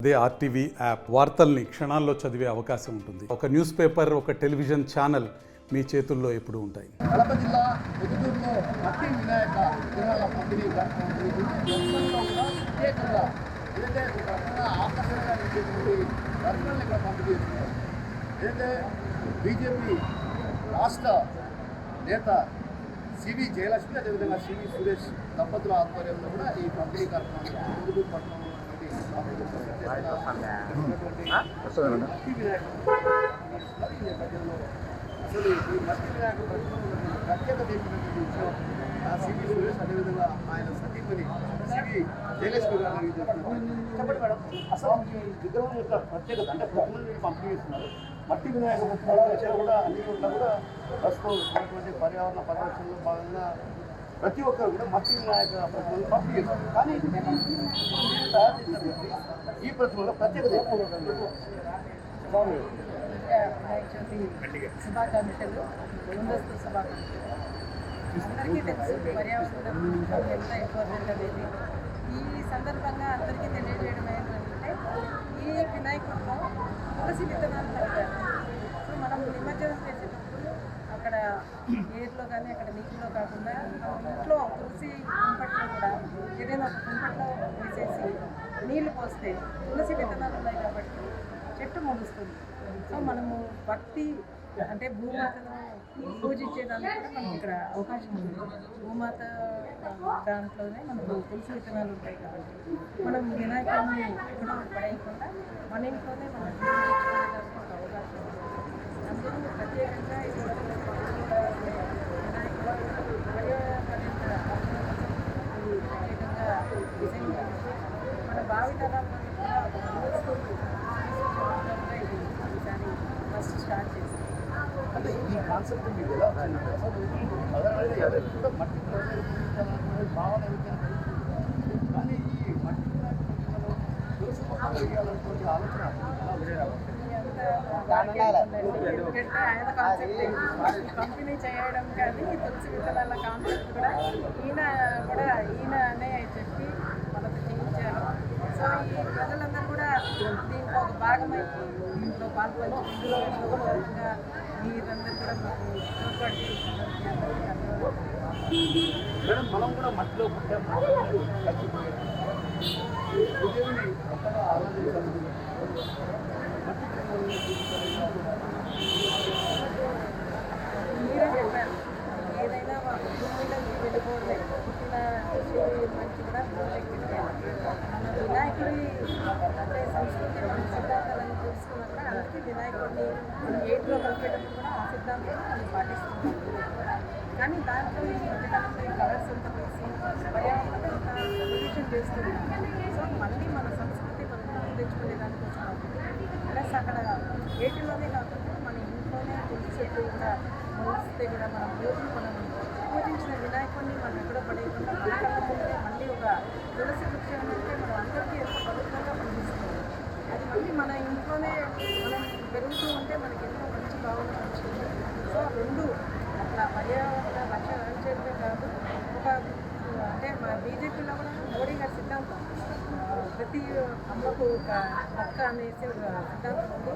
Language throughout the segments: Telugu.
అదే ఆర్టీవీ యాప్ వార్తల్ని క్షణాల్లో చదివే అవకాశం ఉంటుంది. ఒక న్యూస్ పేపర్, ఒక టెలివిజన్ ఛానల్ మీ చేతుల్లో ఎప్పుడూ ఉంటాయి. కడప జిల్లా పొద్దుటూరులో మట్టి వినాయక విగ్రహాల పంపిణీ ప్రత్యేకంగా ఏదైతే ఆకర్షణగా ఇచ్చేటువంటి దర్శనాలను ఇక్కడ పంపిణీ చేస్తున్నారు. ఏదైతే బీజేపీ రాష్ట్ర నేత సివి జయలక్ష్మి, అదేవిధంగా సివి సురేష్ దంపతుల ఆధ్వర్యంలో కూడా ఈ పంపిణీ కార్యక్రమం పొద్దుటూరు పట్టణంలో అసలు ఈ మట్టి వినాయక ప్రత్యేకత ఏంటంటే సివి సురేష్, అదేవిధంగా ఆయన సతీమణి సివి జయలక్ష్మి గారు చెప్పండి మేడం, అసలు ఈ విగ్రహం యొక్క ప్రత్యేకత అంటే ప్రజలు పంపిణీ చేస్తున్నారు. మట్టి వినాయక విషయాలు కూడా అన్ని చోట్ల కూడా ప్రస్తుతం ఉన్నటువంటి పర్యావరణ పరిరక్షణలో భాగంగా ప్రతి ఒక్కరు కూడా మట్టి వినాయక ప్రతిమలను పంపిణీ చేస్తారు. కానీ తయారు చేసినటువంటి ఈ ప్రతిమల ప్రత్యేకత శుభాకాంక్షలు, ముందస్తు శుభాకాంక్షలు. అందరికీ తెలుసు పర్యావరణం ఎంత ఇంపార్టెంట్ అనేది. ఈ సందర్భంగా అందరికీ తెలియజేయడం ఏంటంటే ఈ వినాయకుడిలో తులసి విత్తనాలు పడతారు. సో మనం నిమజ్జనం చేసేటప్పుడు అక్కడ ఏర్లో కానీ అక్కడ నీటిలో కాకుండా ఇంట్లో తులసి కుంపట్లో కూడా ఏదైనా ఒక కుంపట్లో వేసేసి నీళ్లు పోస్తే తులసి విత్తనాలు ఉన్నాయి కాబట్టి చెట్టు మొలుస్తుంది. సో మనము భక్తి అంటే భూమాతను పూజించేదానికి కూడా మనకి ఇక్కడ అవకాశం ఉంది. భూమాత దాంట్లోనే మనకు తులసి విత్తనాలు ఉంటాయి కాబట్టి మనం వినాయకుడిని ఎక్కడో పడేయకుండా మన ఇంట్లోనే మనం పూజించుకునేదానికి ఒక అవకాశం ఉంది. అందరూ ప్రత్యేకంగా వినాయకుడు ప్రత్యేకంగా డిజైన్ చేసి మన భావితరాలను ఫస్ట్ స్టార్ట్ చేసి అంటే ఈ కాన్సెప్ట్ మీకు ఎలా వచ్చిందంటే అసలు ఎవరు కూడా మట్టి భావన కానీ ఈ మట్టి వేయాలనుకునే ఆలోచన ఎందుకంటే ఆయన కాన్సెప్ట్ కంపెనీ చేయడం కానీ తులసి విత్తనాల కాన్సెప్ట్ కూడా ఈయననే చెప్పి మనకు చేయించారు. సో ఈ ప్రజలందరూ కూడా దీంట్లో ఒక భాగమై దీంట్లో పాల్పంచి ఇందులో భాగంగా మీరందరూ కూడా మాకు తోడ్పాటు చేస్తున్నారు. మేడం, మనం కూడా మట్టిలో పుట్టాం, దేవుని కొత్తగా ఆరాధించాలి. మీరే చెప్పారు ఏదైనా భూమిలోకి వెళ్ళిపోతే పుట్టిన మంచి కూడా భూమిలోకి వెళ్ళాలి. మన వినాయకుడి అంటే సంస్కృతి సిద్ధాంతాలను తెలుసుకున్నాక అందుకే వినాయకుడిని మనం ఏట్లో కలిపేటప్పుడు కూడా ఆ సిద్ధాంతం మనం పాటిస్తున్నాం. కానీ దాంట్లో ఈ మధ్యకాలంలో ఈ కలర్స్ అంతా వేసి పర్యావరణం పొల్యూషన్ చేస్తున్నాం. సో మళ్ళీ మన సంస్కృతి మనం తెచ్చుకునే దానికోసం ప్లస్ అక్కడ ఏటిలోనే కాకుండా మన ఇంట్లోనే తులసి చెట్టు కూడా మోస్తే కూడా మనం మనం పూజించిన వినాయకుడిని మనం ఎక్కడో పడేయకుండా మన కళ్ళ ముందే మళ్ళీ ఒక తులసి వృక్షం అంటే మనం అందరికీ ఎంతో పవిత్రంగా పంపిస్తున్నాం. అది మళ్ళీ మన ఇంట్లోనే మనం పెరుగుతూ ఉంటే మనకి ఎంతో మంచి భావన వచ్చింది. సో రెండు అట్లా పర్యావరణ రక్షించడమే కాదు, ఒక అంటే మన బీజేపీలో కూడా మోడీ గారి సిద్ధాంతం ప్రతి అమ్మకు ఒక మొక్క అనేసి ఒక సిద్ధాంతం ఉంది.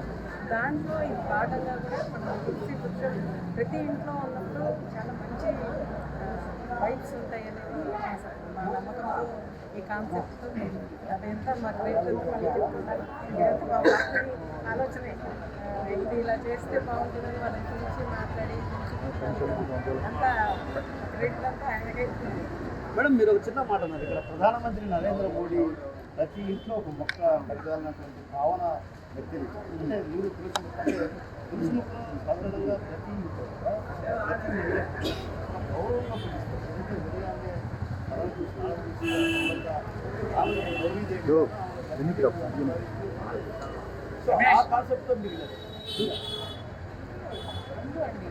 దాంట్లో ఈ భాగంగా కూడా మనం తులసి వృక్షం ప్రతి ఇంట్లో ఉన్నప్పుడు చాలా మంచి వైబ్స్ ఉంటాయి అనేది మా నమ్మకంతో ఈ కాన్సెప్ట్తో అదంతా మాకు రైతులంతా మళ్ళీ చెప్తున్నారు. ఇదంతా మా బాబుని ఆలోచనే, ఇది ఇలా చేస్తే బాగుంటుందని వాళ్ళని పిలిచి మాట్లాడి అంతా రైతులంతా ఆయనకే ఇస్తుంది. మేడం, మీరు ఒక చిన్న మాట అన్నారు. ఇక్కడ ప్రధానమంత్రి నరేంద్ర మోడీ ప్రతి ఇంట్లో ఒక మొక్క పెరగాలన్నటువంటి భావన వ్యక్తిని అంటే మీరు తులసి మొక్కను సాధారణంగా ప్రతి గౌరవంగా సో ఆ కాన్సెప్ట్తో మీరు అండి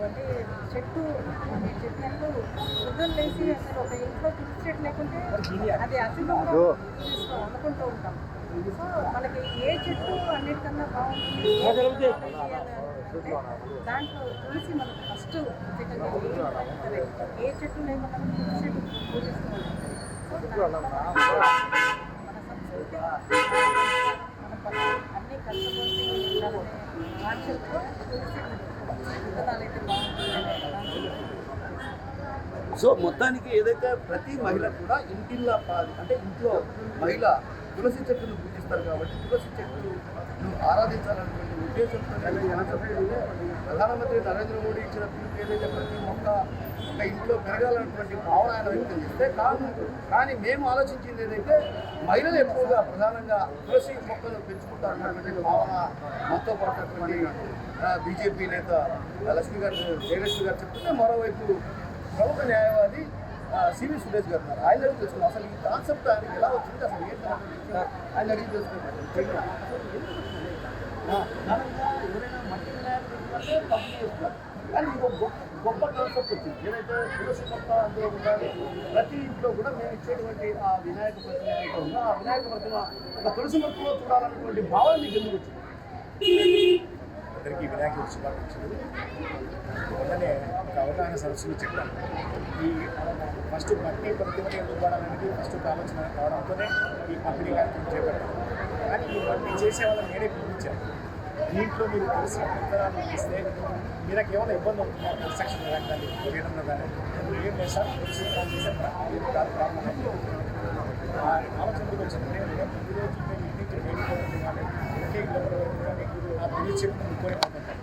అంటే చెట్టు మీరు చెప్పినట్టు వృద్ధులు లేచి అసలు ఒక ఇంట్లో తులసి చెట్టు లేకుంటే అది అశుభంగా చూస్తాం అనుకుంటూ ఉంటాం. సో మనకి ఏ చెట్టు అన్నిటికన్నా బాగుంటుంది అంటే దాంట్లో తులసి మనకు ఫస్ట్ ప్రత్యేకంగా సరే ఏ చెట్టు లేకుండా తులసి చెట్టు పూజిస్తూ ఉంటాం. సో మన సంస్కృతి కాన్సెప్ట్ విత్తనాలు అయితే బాగుంటుంది. సో మొత్తానికి ఏదైతే ప్రతి మహిళ కూడా ఇంటిల్లో అంటే ఇంట్లో మహిళ తులసి చెట్టును పూజిస్తారు కాబట్టి తులసి చెట్టును ఆరాధించాలనేటువంటి ఉద్దేశంతో ప్రధానమంత్రి నరేంద్ర మోడీ ఇచ్చిన పిలుపు ఏదైతే ప్రతి మొక్క ఒక ఇంట్లో పెరగాలన్నటువంటి భావన ఆయన వ్యక్తం చేస్తే కానీ మేము ఆలోచించింది ఏదైతే మహిళలు ఎక్కువగా ప్రధానంగా తులసి మొక్కలు పెంచుకుంటారన్నటువంటి భావన మనతో పాటు బీజేపీ నేత జయలక్ష్మి గారు చెప్తుంటే మరోవైపు ప్రముఖ న్యాయవాది సివి సురేష్ గారు ఉన్నారు. ఆయన అడిగి తెలుసుకున్నాం అసలు ఈ కాన్సెప్ట్ ఆయనకి ఎలా వచ్చింది, అసలు ఏంటి ఆయన అడిగి తెలుసుకున్నాం. ఎవరైనా మట్టి వినాయకుడు తప్పు చేస్తున్నారు కానీ ఇంకో గొప్ప కాన్సెప్ట్ వచ్చింది. ఏదైతే తులసి మొక్క అందులో ఉండాలి ప్రతి ఇంట్లో కూడా మేము ఇచ్చేటువంటి ఆ వినాయక ప్రతిమ ఏదైతే ఉందో ఆ వినాయక ప్రతిమ ఒక తులసి మొక్కలో చూడాలన్నటువంటి భావన మీకు ఎందుకు వచ్చింది? అందరికీ వినాయకుడి శుభాకాంక్షలు. మొన్ననే ఒక అవగాహన సదస్సులు చెప్పాను. ఈ ఫస్ట్ మట్టి ప్రతిమని ఇవ్వడాలనేది ఫస్ట్ ఒక ఆలోచన రావడంతోనే ఈ పంపిణీ కార్యక్రమం చేపట్టాను. కానీ ఈ మట్టి చేసే వాళ్ళని నేనే పిలిపించాను. దీంట్లో మీరు తెలిసిన విత్తనాలు ఇస్తే మీకు ఏమైనా ఇబ్బంది అవుతుందా కన్స్ట్రక్షన్ కానీ చేయడంలో కానీ ఏం లేదు సార్ తెలిసి చేసే కాదు ప్రాబ్లం ఆ ఆలోచనకు వచ్చిందంటే ప్రతిరోజు మేము ఇంటికి వేడుకోవడం కానీ ఒకే ఇళ్ళ కానీ ఆ పెళ్లి చెట్టు కోరిపోతుంటాం.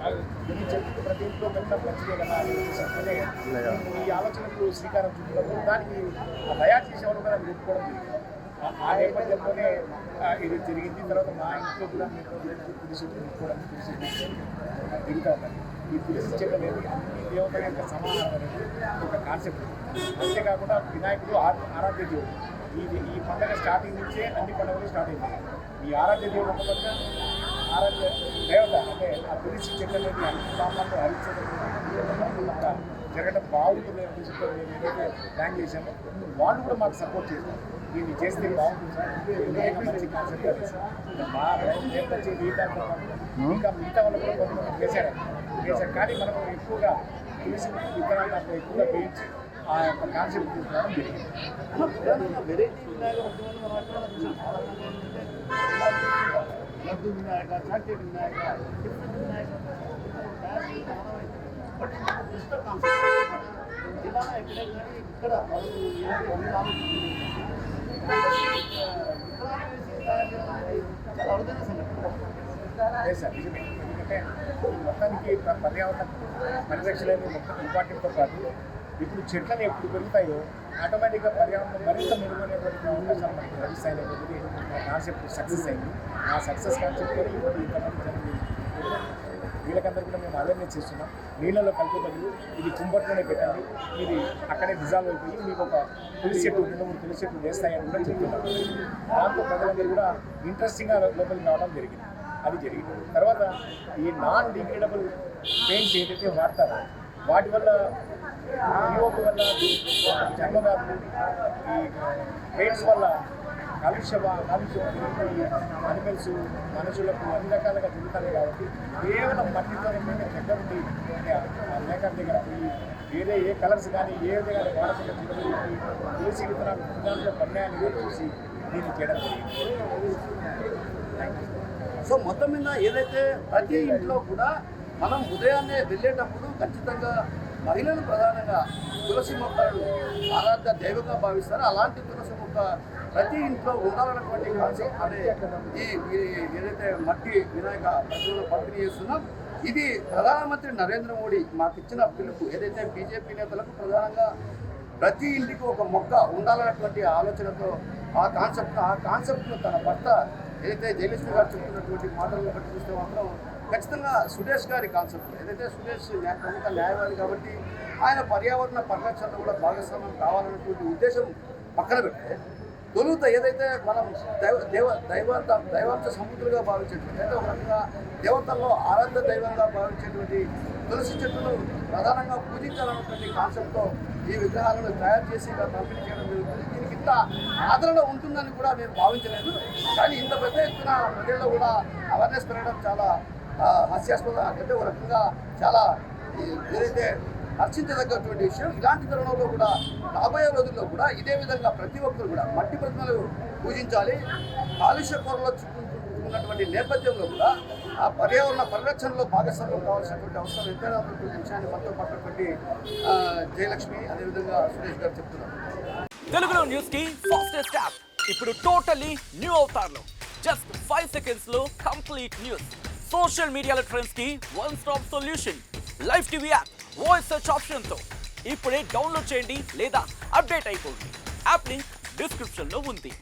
పెళ్లి చెట్టు ప్రతి ఇంట్లో పెట్టడం మంచిదే కదా అని ఉద్దేశంతోనే ఈ ఆలోచనకు శ్రీకారం చుట్టినప్పుడు దానికి తయారు చేసేవాళ్ళు కూడా అది ఒప్పుకోవడం జరిగింది. ఆ నేపథ్యంలోనే ఇది జరిగింది. తర్వాత మా ఇంట్లో కూడా మేము తులసి పెట్టుకోవడం తులసి తిరుగుతూ ఉంటాను. ఈ తులసి చెట్టు అనేది అన్ని దేవతల యొక్క సమానం అనేది ఒక కాన్సెప్ట్. అంతేకాకుండా వినాయకుడు ఆరాధ్య దేవుడు. ఈ పండుగ స్టార్టింగ్ నుంచే అన్ని పండుగలు స్టార్ట్ అయింది. ఈ ఆరాధ్య దేవుడు ఒక పక్క ఆరాధ్య దేవత అంటే ఆ తులసి చెట్టు అనేది అన్ని సామాన్లు హరించడం జరగడం బాగుంటుంది ఉద్దేశంతో మేము ఏదైతే ప్లాన్ చేశామో వాళ్ళు కూడా మాకు సపోర్ట్ చేశారు. దీన్ని చేస్తే బాగుంటుంది మంచి కాన్సెప్ట్ అనేసి మా వచ్చి వీటాలతో ఇంకా మిగతా వాళ్ళు కూడా కొంతమంది చేశారు. కానీ మనం ఎక్కువగా తులసి విత్తనాలు దాంట్లో ఎక్కువగా వేయించి ఆ యొక్క కాన్సెప్ట్ తీసుకోవడం జరిగింది. Variety laddu Vinayaka, chocolate Vinayaka, different Vinayaka ఇక్కడ లేదు సార్ నిజమే. ఎందుకంటే మొత్తానికి పర్యావరణ పరిరక్షణ అనేది మొత్తం ఇంపార్టెంట్తో పాటు ఇప్పుడు చెట్లను ఎప్పుడు పెరుగుతాయో ఆటోమేటిక్గా పర్యావరణం మరింత మెరుగైనటువంటి అవకాశాలు మనకి లభిస్తాయి అనేటువంటిది కాన్సెప్ట్ సక్సెస్ అయింది. ఆ సక్సెస్ కాన్సెప్ట్ కూడా ఇప్పుడు ఇంతమంది జనం వీళ్ళకందరూ కూడా మేము అవేర్నెస్ చేస్తున్నాం. నీళ్ళలో కలిపే బదులు ఇది కుంపట్లోనే పెట్టండి, ఇది అక్కడే డిజాల్వ్ అయిపోయి మీకు ఒక తులసి చెట్టు 2-3 తులసి చెట్లు వేస్తాయని కూడా చెప్తున్నాం. దాంతో ప్రజలందరూ కూడా ఇంట్రెస్టింగ్గా లోపలికి రావడం జరిగింది. అది జరిగింది. తర్వాత ఈ నాన్ డిగ్రేడబుల్ పెయింట్స్ ఏదైతే వాడతారో వాటి వల్ల యువకు వల్ల జన్మవ్యాధులు ఈ పెయింట్స్ వల్ల కాలుష్యం అనిమల్స్ మనుషులకు అన్ని రకాలుగా జరుగుతాయి. కాబట్టి కేవలం మట్టితోనే మేము దగ్గర నుండి మేకప్ దగ్గర పోయి వేరే ఏ కలర్స్ కానీ ఏది కానీ వాడకుండా తులసి విత్తనాలు పర్యాయాన్ని చూసి దీన్ని చేయడం జరిగింది. సో మొత్తం మీద ఏదైతే ప్రతి ఇంట్లో కూడా మనం ఉదయాన్నే వెళ్ళేటప్పుడు ఖచ్చితంగా మహిళలు ప్రధానంగా తులసి మొక్కలను ఆరాధ్య దైవంగా భావిస్తారు. అలాంటి తులసి మొక్క ప్రతి ఇంట్లో ఉండాలన్నటువంటి కాన్సెప్ట్ అనే ఈ ఏదైతే మట్టి వినాయక ప్రజలను పంపిణీ చేస్తున్నాం, ఇది ప్రధానమంత్రి నరేంద్ర మోడీ మాకు ఇచ్చిన పిలుపు. ఏదైతే బీజేపీ నేతలకు ప్రధానంగా ప్రతి ఇంటికి ఒక మొక్క ఉండాలన్నటువంటి ఆలోచనతో ఆ కాన్సెప్ట్ను తన భర్త ఏదైతే జయలక్ష్మి గారు చెప్తున్నటువంటి మాటలను బట్టి చూస్తే మాత్రం ఖచ్చితంగా సురేష్ గారి కాన్సెప్ట్. ఏదైతే సురేష్ ప్రముఖ న్యాయవాది కాబట్టి ఆయన పర్యావరణ పరిరక్షణలో కూడా భాగస్వామ్యం కావాలన్నటువంటి ఉద్దేశం పక్కన పెడితే తొలుత ఏదైతే మనం దైవాంత సముద్రులుగా భావించేటువంటి అయితే ఒక రకంగా దేవతల్లో ఆరాధ్య దైవంగా భావించేటువంటి తులసి చెట్టును ప్రధానంగా పూజించాలన్నటువంటి కాన్సెప్ట్తో ఈ విగ్రహాలను తయారు చేసి ఇలా పంపిణీ చేయడం జరుగుతుంది. దీనికి ఇంత ఆదరణ ఉంటుందని కూడా మేము భావించలేదు. కానీ ఇంత పెద్ద ఎత్తున ప్రజల్లో కూడా అవేర్నెస్ పెరగడం చాలా హాస్యాస్పదం. అంటే ఒక రకంగా చాలా ఏదైతే హర్షించదగ్గటువంటి విషయం. ఇలాంటి తరుణంలో కూడా రాబోయే రోజుల్లో కూడా ఇదే విధంగా ప్రతి ఒక్కరు కూడా మట్టి ప్రతిమలు పూజించాలి. కాలుష్య పొరలో చుట్టుకున్నటువంటి నేపథ్యంలో కూడా ఆ పర్యావరణ పరిరక్షణలో భాగస్వామ్యం కావాల్సినటువంటి అవసరం ఎంతైనా ఉన్నటువంటి విషయాన్ని మనతో పట్టినటువంటి జయలక్ష్మి అదేవిధంగా సురేష్ గారు చెప్తున్నారు. తెలుగులో న్యూస్ కి ఫాస్టెస్ట్ యాప్ ఇప్పుడు టోటలీ న్యూ అవతార్లో జస్ట్ 5 seconds లో కంప్లీట్ న్యూస్. సోషల్ మీడియాలో ట్రెండ్స్ కి one stop solution. Live TV app voice search option తో ఇప్పుడే డౌన్లోడ్ చేయండి లేదా అప్డేట్ అయిపోండి. యాప్ లింక్ డిస్క్రిప్షన్ లో ఉంది.